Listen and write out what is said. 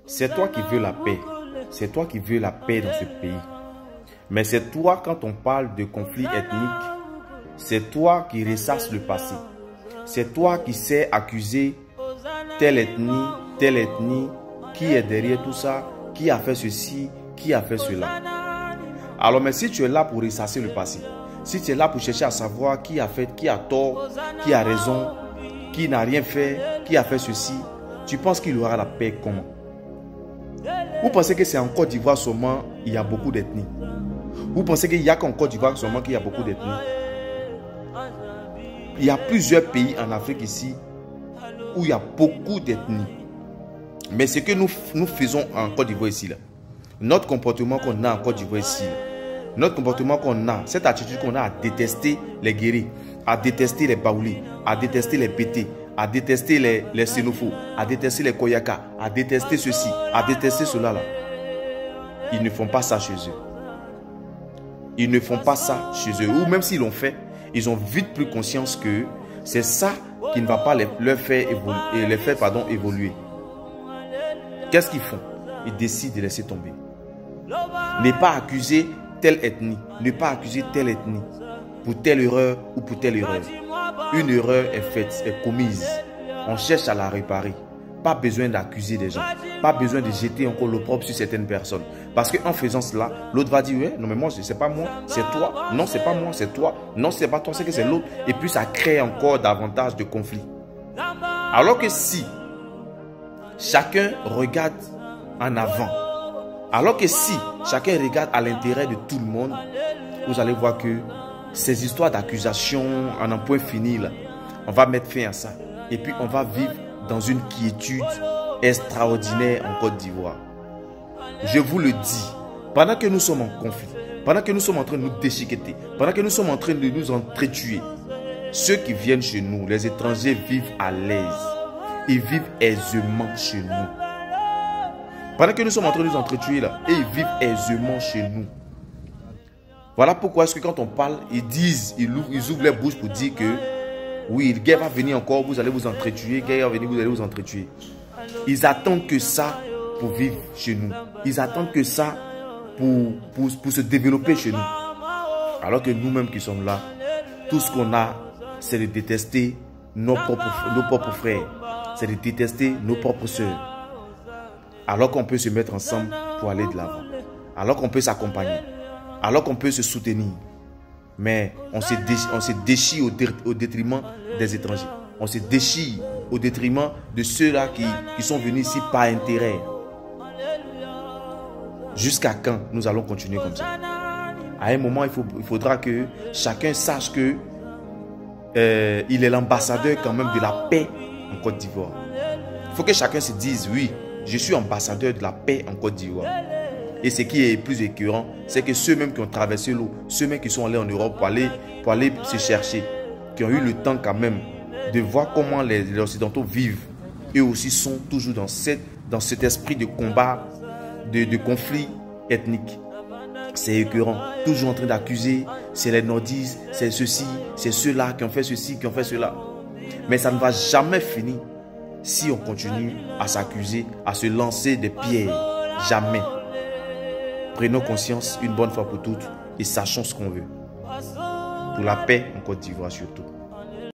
C'est toi qui veux la paix. C'est toi qui veux la paix dans ce pays. Mais c'est toi, quand on parle de conflit ethnique, c'est toi qui ressasse le passé. C'est toi qui sais accuser telle ethnie, qui est derrière tout ça, qui a fait ceci, qui a fait cela. Alors, mais si tu es là pour ressasser le passé, si tu es là pour chercher à savoir qui a fait, qui a tort, qui a raison, qui n'a rien fait, qui a fait ceci, tu penses qu'il aura la paix comment? Vous pensez que c'est en Côte d'Ivoire seulement il y a beaucoup d'ethnies? Vous pensez qu'il n'y a qu'en Côte d'Ivoire seulement qu'il y a beaucoup d'ethnies? Il y a plusieurs pays en Afrique ici où il y a beaucoup d'ethnies. Mais ce que nous faisons en Côte d'Ivoire ici, là, notre comportement qu'on a en Côte d'Ivoire ici, là, notre comportement qu'on a, cette attitude qu'on a à détester les guéris, à détester les baoulés, à détester les pétés, à détester les xénophobes, à détester les koyaka, à détester ceci, à détester cela là. Ils ne font pas ça chez eux. Ils ne font pas ça chez eux. Ou même s'ils l'ont fait, ils ont vite pris conscience que c'est ça qui ne va pas les faire évoluer. Qu'est-ce qu'ils font? Ils décident de laisser tomber. Ne pas accuser telle ethnie, ne pas accuser telle ethnie pour telle erreur ou pour telle erreur. Une erreur est faite, est commise. On cherche à la réparer. Pas besoin d'accuser des gens. Pas besoin de jeter encore l'opprobre sur certaines personnes. Parce qu'en faisant cela, l'autre va dire, ouais, non mais moi, c'est pas moi, c'est toi. Non, c'est pas moi, c'est toi. Non, c'est pas toi, c'est que c'est l'autre. Et puis ça crée encore davantage de conflits. Alors que si chacun regarde en avant, alors que si chacun regarde à l'intérêt de tout le monde, vous allez voir que ces histoires d'accusation en un point fini, là, on va mettre fin à ça. Et puis on va vivre dans une quiétude extraordinaire en Côte d'Ivoire. Je vous le dis, pendant que nous sommes en conflit, pendant que nous sommes en train de nous déchiqueter, pendant que nous sommes en train de nous entretuer, ceux qui viennent chez nous, les étrangers, vivent à l'aise. Ils vivent aisément chez nous. Pendant que nous sommes en train de nous entretuer là, et ils vivent aisément chez nous. Voilà pourquoi est-ce que quand on parle, ils ouvrent les bouches pour dire que oui, le gars va venir encore, vous allez vous entretuer, le gars va venir, vous allez vous entretuer. Ils attendent que ça pour vivre chez nous. Ils attendent que ça pour se développer chez nous. Alors que nous-mêmes qui sommes là, tout ce qu'on a, c'est de détester nos propres frères. C'est de détester nos propres sœurs. Alors qu'on peut se mettre ensemble pour aller de l'avant. Alors qu'on peut s'accompagner. Alors qu'on peut se soutenir. Mais on se déchire au détriment des étrangers. On se déchire au détriment de ceux-là qui sont venus ici par intérêt. Jusqu'à quand nous allons continuer comme ça? À un moment, il faudra que chacun sache que il est l'ambassadeur quand même de la paix en Côte d'Ivoire. Il faut que chacun se dise, oui, je suis ambassadeur de la paix en Côte d'Ivoire. Et ce qui est plus écœurant, c'est que ceux-mêmes qui ont traversé l'eau, ceux-mêmes qui sont allés en Europe pour aller se chercher, qui ont eu le temps quand même de voir comment les Occidentaux vivent, eux aussi sont toujours dans cet esprit de combat, de conflit ethnique. C'est écœurant, toujours en train d'accuser, c'est les nordistes, c'est ceci, c'est ceux-là qui ont fait ceci, qui ont fait cela. Mais ça ne va jamais finir si on continue à s'accuser, à se lancer des pierres. Jamais. Prenons conscience une bonne fois pour toutes et sachons ce qu'on veut. Pour la paix en Côte d'Ivoire surtout.